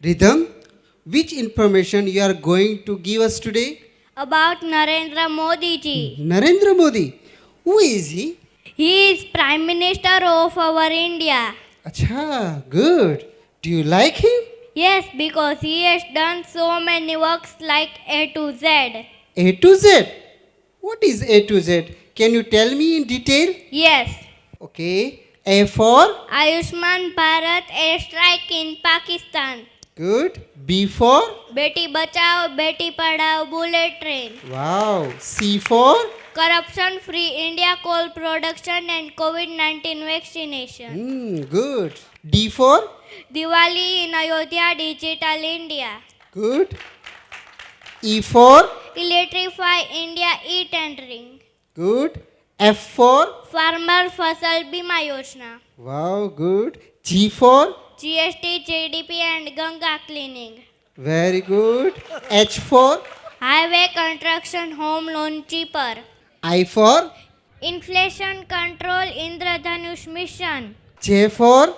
Rhythm, which information you are going to give us today? About Narendra Modi ji. Narendra Modi. Who is he? He is Prime Minister of our India. Acha, good. Do you like him? Yes, because he has done so many works like A to Z. A to Z. What is A to Z? Can you tell me in detail? Yes, Okay. A for? Ayushman Bharat airstrike in Pakistan. Good. B for? Beti Bachao, Beti Padhao bullet train. Wow. C for? Corruption free India coal production and COVID-19 vaccination. Good. D for? Diwali in Ayodhya Digital India. Good. E for? Electrify India e-tendering. Good. F for? Farmer Fasal Bima Yojana. Wow, good. G for? GST, GDP and Ganga cleaning. Very good. H for? Highway construction home loan cheaper. I for? Inflation control Indradhanush mission. J for?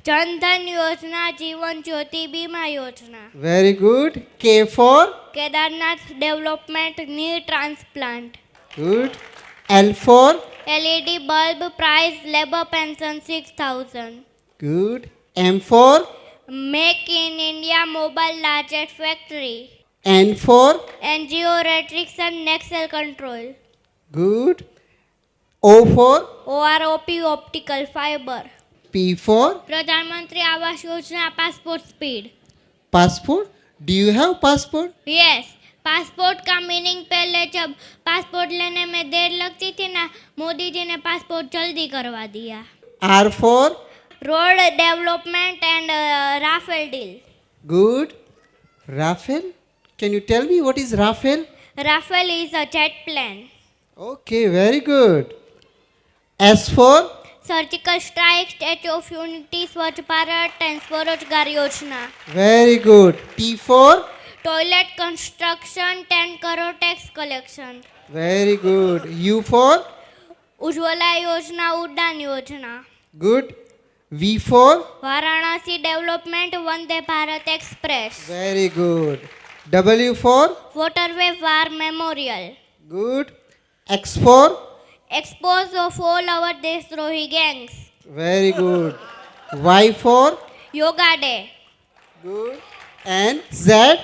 Jan Dhan Yojana Jeevan Jyoti Bima Yojana. Very good. K for? Kedarnath development knee transplant. Good. L for? LED bulb price labor pension 6,000. Good. M for? Make in India mobile largest factory. N for? NGO restriction Nexel control. Good. O for? OROP optical fiber. P for? प्रधानमंत्री Awas Yojana passport speed. Passport? Do you have passport? Yes, passport का meaning पहले जब passport लेने में देर लगती थी ना, मोदी जी ने पासपोर्ट जल्दी करवा दिया. R for? Road development and Rafale deal. Good. Rafael? Can you tell me what is Rafael? Rafale is a jet plane. Okay, very good. S for? Surgical strike, statue of unity, Swachh Bharat and Swarozgar Yojana. Very good. T for? Toilet construction 10 crore tax collection. Very good. U for? Ujjwala Yojana, Udaan Yojana. Good. V for? Varanasi development Vande Bharat express. Very good. W for? Waterway war memorial. Good. X for? Expose of all our देशद्रोही gangs. Very good. Y for? Yoga day. Good. And Z?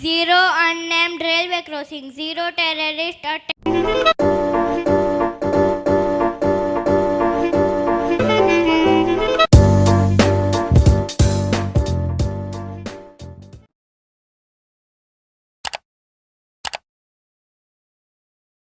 Zero unnamed railway crossing. Zero terrorist attack.